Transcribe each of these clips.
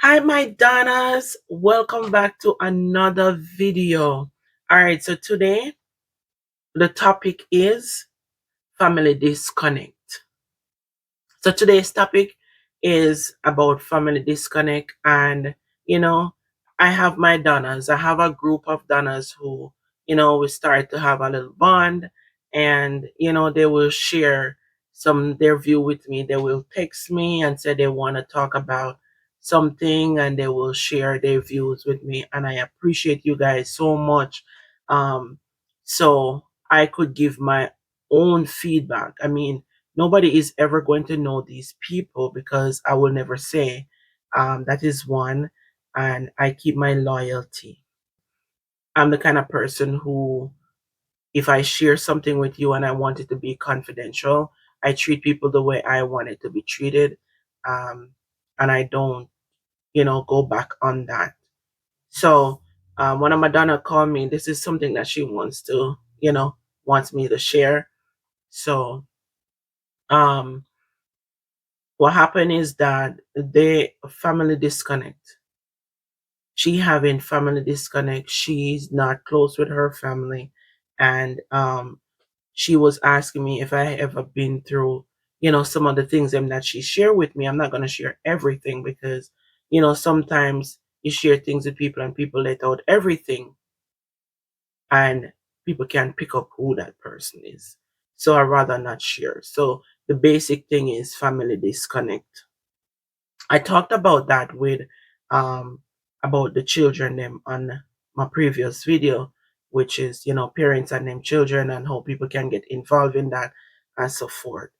Hi, my Donnas. Welcome back to another video. All right, so today the topic is family disconnect. So today's topic is about family disconnect, and you know, I have my Donnas. I have a group of Donnas who, we start to have a little bond, and they will share some their view with me. They will text me and say they want to talk about something, and they will share their views with me. And I appreciate you guys so much. So I could give my own feedback. I mean, nobody is ever going to know these people because I will never say. That is one, and I keep my loyalty. I'm the kind of person who, if I share something with you and I want it to be confidential, I treat people the way I want it to be treated, um, and I don't, go back on that. So when a Madonna called me, this is something that she wants to, wants me to share. So um, what happened is that they family disconnect. She having family disconnect. She's not close with her family, and she was asking me if I ever been through, some of the things that she shared with me. I'm not gonna share everything because, sometimes you share things with people and people let out everything, and people can't pick up who that person is. So I rather not share. So the basic thing is family disconnect. I talked about that with about the children them on my previous video, which is parents and them children and how people can get involved in that and so forth.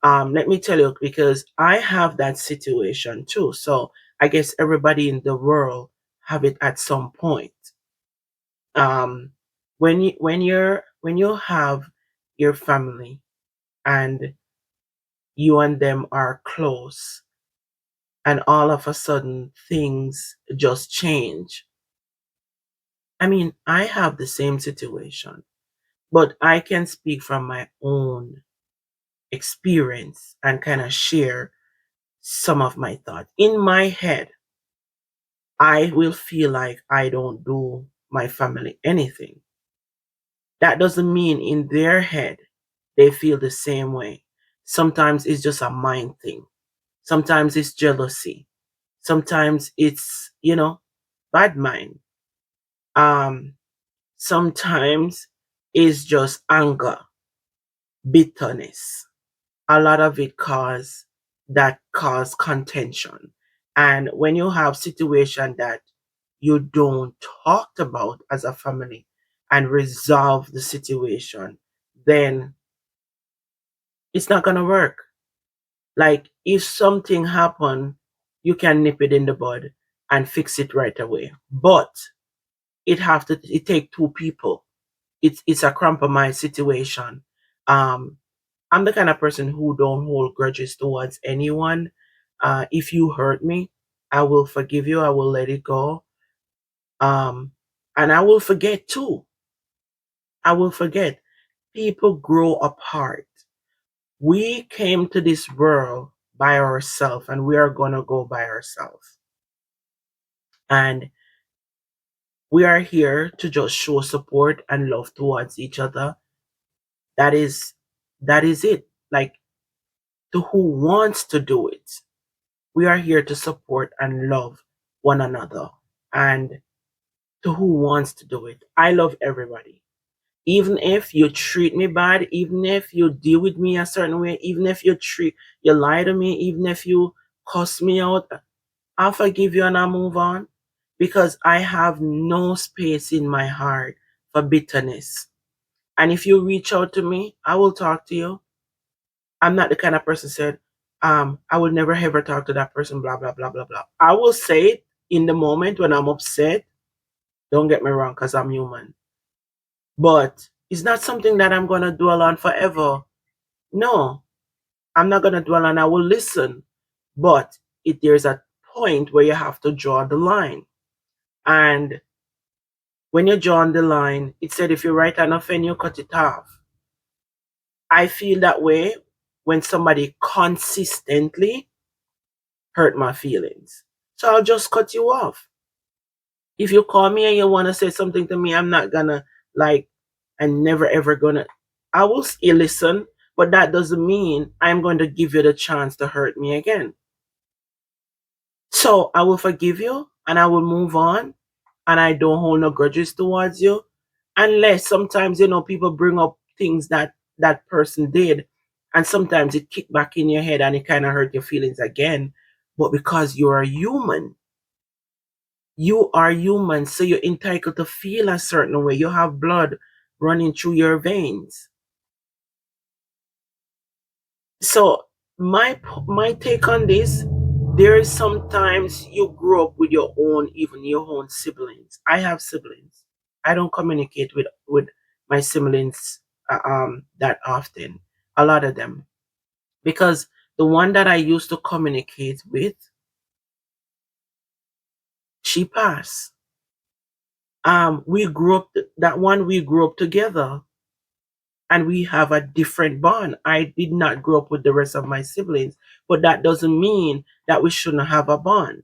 Let me tell you, because I have that situation too. So I guess everybody in the world have it at some point. Um, when you have your family and you and them are close, and all of a sudden things just change. I mean, I have the same situation, but I can speak from my own experience and kind of share some of my thoughts. In my head, I will feel like I don't do my family anything. That doesn't mean in their head they feel the same way. Sometimes it's just a mind thing. Sometimes it's jealousy. Sometimes it's, bad mind. Um, Sometimes it's just anger, bitterness. A lot of it cause contention. And when you have situation that you don't talk about as a family and resolve the situation, then it's not gonna work. Like if something happen, you can nip it in the bud and fix it right away. But it take two people. It's a compromise situation. Um, I'm the kind of person who don't hold grudges towards anyone. If you hurt me, I will forgive you. I will let it go. Um, and I will forget too. I will forget. People grow apart. We came to this world by ourselves, and we are gonna go by ourselves. And we are here to just show support and love towards each other. That is that is it. Like, to who wants to do it. We are here to support and love one another. And to who wants to do it. I love everybody. Even if you treat me bad, even if you deal with me a certain way, even if you lie to me, even if you cuss me out, I'll forgive you and I'll move on. Because I have no space in my heart for bitterness. And if you reach out to me, I will talk to you. I'm not the kind of person said, I will never ever talk to that person, blah, blah, blah, blah, blah. I will say it in the moment when I'm upset. Don't get me wrong, because I'm human. But it's not something that I'm going to dwell on forever. No, I'm not going to dwell on. I will listen. But there's a point where you have to draw the line. And when you draw on the line, it said if you write an offense, you cut it off. I feel that way when somebody consistently hurt my feelings. So I'll just cut you off. If you call me and you want to say something to me, I'm not gonna like, I'm never ever gonna, I will still listen, but that doesn't mean I'm going to give you the chance to hurt me again. So I will forgive you and I will move on, and I don't hold no grudges towards you. Unless sometimes, people bring up things that that person did, and sometimes it kick back in your head and it kind of hurt your feelings again. But because you are human, so you're entitled to feel a certain way. You have blood running through your veins. So my take on this, there is sometimes you grow up with your own, even your own siblings. I have siblings. I don't communicate with my siblings that often. A lot of them, because the one that I used to communicate with, she passed. We grew up. That one we grew up together, and we have a different bond. I did not grow up with the rest of my siblings, but that doesn't mean that we shouldn't have a bond.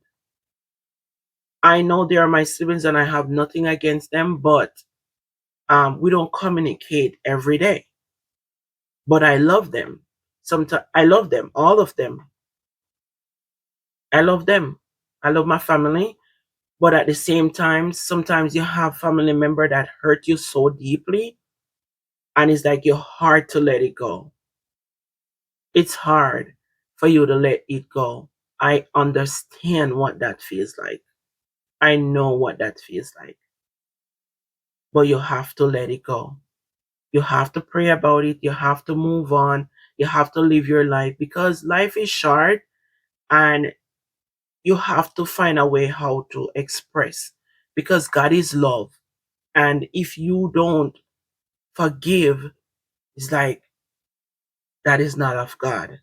I know they are my siblings and I have nothing against them, but we don't communicate every day. But I love them. Sometimes I love them, all of them. I love them. I love my family. But at the same time, sometimes you have family member that hurt you so deeply, and it's like you're hard to let it go. It's hard for you to let it go. I understand what that feels like. I know what that feels like. But you have to let it go. You have to pray about it. You have to move on. You have to live your life, because life is short, and you have to find a way how to express, because God is love. And if you don't forgive, it's like that is not of God.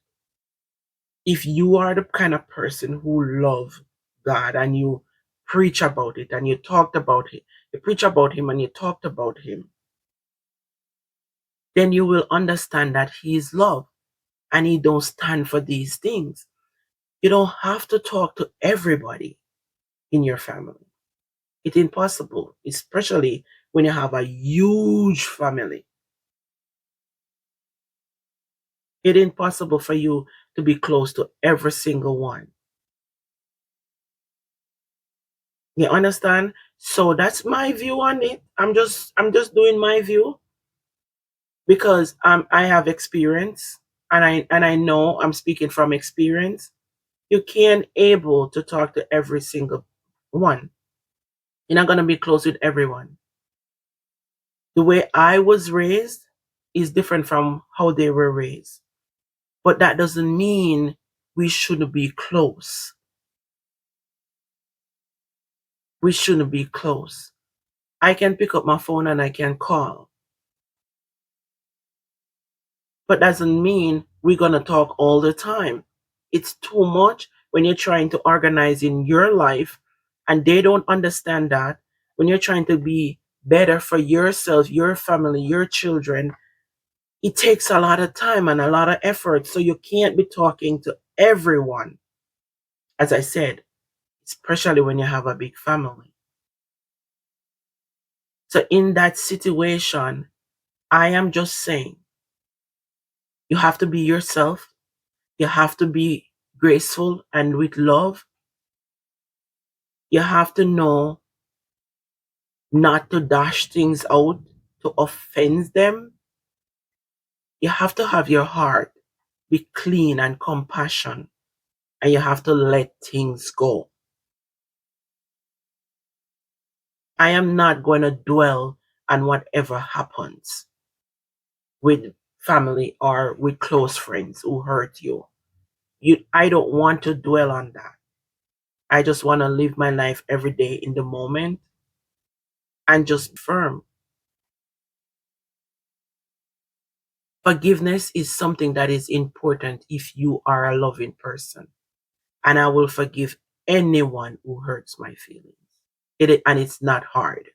If you are the kind of person who love God and you preach about it and you talked about it, you preach about him and you talked about him, then you will understand that he is love and he don't stand for these things. You don't have to talk to everybody in your family. It's impossible, especially when you have a huge family. It's impossible for you to be close to every single one. You understand? So that's my view on it. I'm just doing my view, because I have experience, and I know I'm speaking from experience. You can't able to talk to every single one. You're not gonna be close with everyone. The way I was raised is different from how they were raised. But that doesn't mean we shouldn't be close. We shouldn't be close. I can pick up my phone and I can call. But doesn't mean we're gonna talk all the time. It's too much when you're trying to organize in your life and they don't understand that. When you're trying to be better for yourself, your family, your children, it takes a lot of time and a lot of effort. So you can't be talking to everyone, as I said, especially when you have a big family. So in that situation, I am just saying, you have to be yourself. You have to be graceful and with love. You have to know not to dash things out to offend them. You have to have your heart be clean and compassion, and you have to let things go. I am not going to dwell on whatever happens with family or with close friends who hurt you. I don't want to dwell on that. I just want to live my life every day in the moment and just firm. Forgiveness is something that is important if you are a loving person. And I will forgive anyone who hurts my feelings. And it's not hard.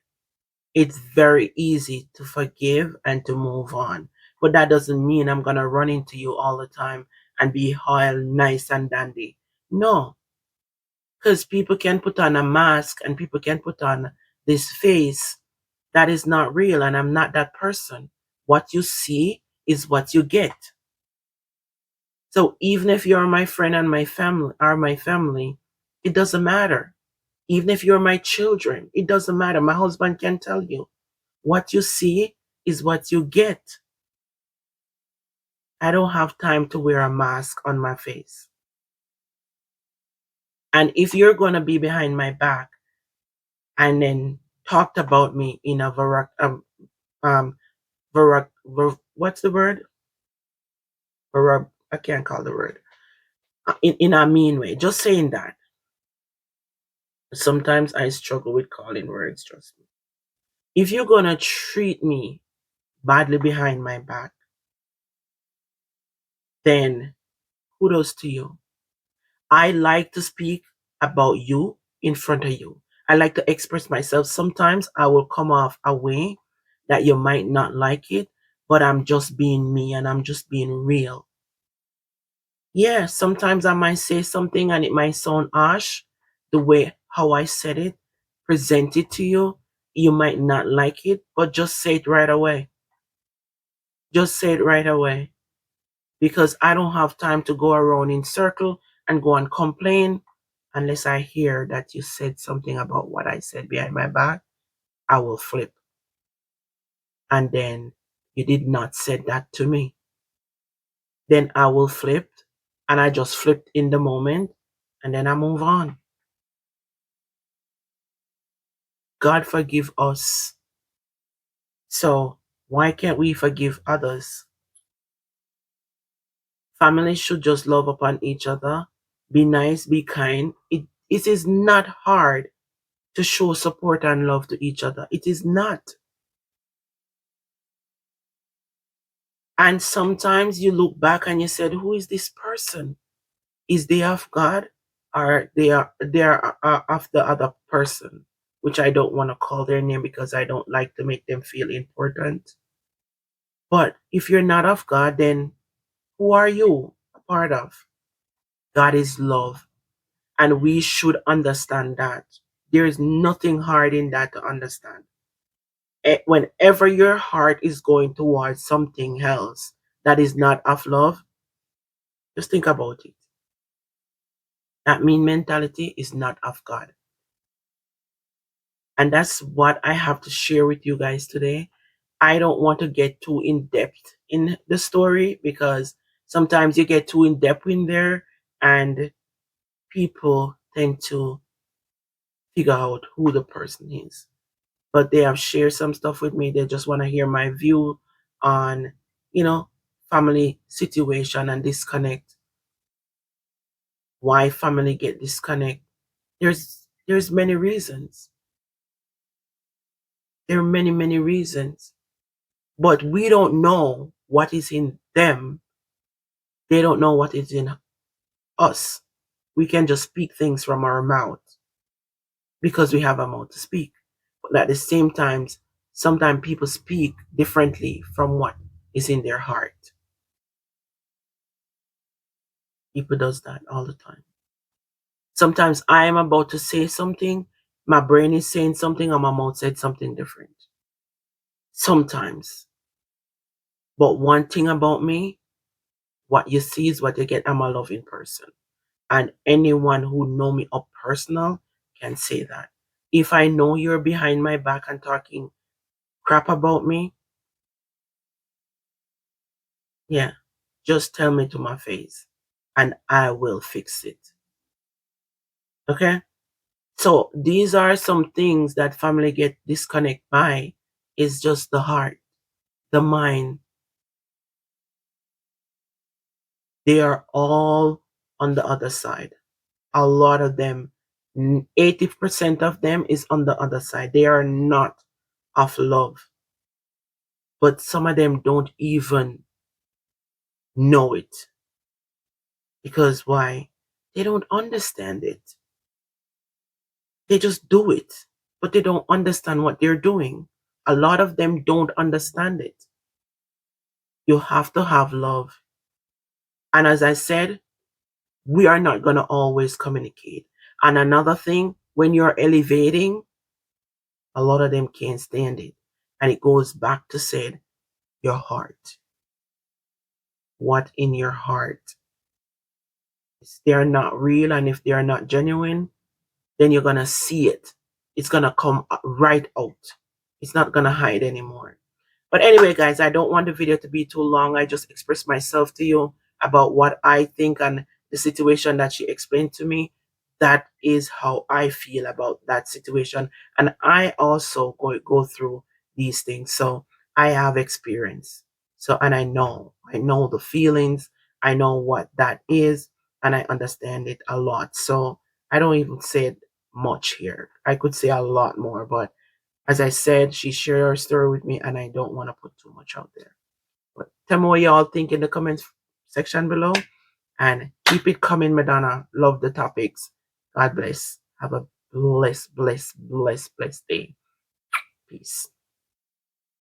It's very easy to forgive and to move on. But that doesn't mean I'm going to run into you all the time and be all nice and dandy. No, Because people can put on a mask and people can put on this face that is not real, and I'm not that person. What you see is what you get. So even if you're my friend and my family, it doesn't matter. Even if you're my children, it doesn't matter. My husband can tell you what you see is what you get. I don't have time to wear a mask on my face. And if you're going to be behind my back and then talked about me in a um, what's the word? I can't call the word. In a mean way. Just saying that. Sometimes I struggle with calling words, trust me. If you're going to treat me badly behind my back, then kudos to you. I like to speak about you in front of you. I like to express myself. Sometimes I will come off a way that you might not like it, but I'm just being me and I'm just being real. Yeah, sometimes I might say something and it might sound harsh, the way how I said it, present it to you. You might not like it, but just say it right away. Just say it right away. Because I don't have time to go around in circle and go and complain unless I hear that you said something about what I said behind my back. I will flip. And then you did not say that to me. Then I will flip, and I just flipped in the moment, and then I move on. God forgive us. So why can't we forgive others? Families should just love upon each other, be nice, be kind. It is not hard to show support and love to each other. It is not. And sometimes you look back and you said, who is this person? Is they of God, or they are of the other person, which I don't want to call their name because I don't like to make them feel important. But if you're not of God, then who are you a part of? God is love. And we should understand that. There is nothing hard in that to understand. Whenever your heart is going towards something else that is not of love, just think about it. That mean mentality is not of God. And that's what I have to share with you guys today. I don't want to get too in depth in the story because sometimes you get too in depth in there and people tend to figure out who the person is. But they have shared some stuff with me. They just want to hear my view on, you know, family situation and disconnect. Why family get disconnect? There's many reasons. There are many reasons. But we don't know what is in them. They don't know what is in us. We can just speak things from our mouth because we have a mouth to speak. But at the same time, sometimes people speak differently from what is in their heart. People does that all the time. Sometimes I am about to say something, my brain is saying something, and my mouth said something different. Sometimes. But one thing about me, what you see is what you get. I'm a loving person. And anyone who know me up personal can say that. If I know you're behind my back and talking crap about me, yeah, just tell me to my face and I will fix it. Okay? So these are some things that family get disconnect by. It's just the heart, the mind. They are all on the other side. A lot of them, 80% of them is on the other side. They are not of love. But some of them don't even know it. Because why? They don't understand it. They just do it, but they don't understand what they're doing. A lot of them don't understand it. You have to have love. And as I said, we are not going to always communicate. And another thing, when you're elevating, a lot of them can't stand it. And it goes back to said, your heart. What in your heart? If they're not real and if they're not genuine, then you're going to see it. It's going to come right out. It's not going to hide anymore. But anyway, guys, I don't want the video to be too long. I just expressed myself to you about what I think and the situation that she explained to me. That is how I feel about that situation. And I also go through these things. So I have experience. So, and I know the feelings. I know what that is. And I understand it a lot. So I don't even say it much here. I could say a lot more, but as I said, she shared her story with me, and I don't want to put too much out there. But tell me what y'all think in the comments section below, and keep it coming, Madonna. Love the topics. God bless. Have a blessed day. Peace.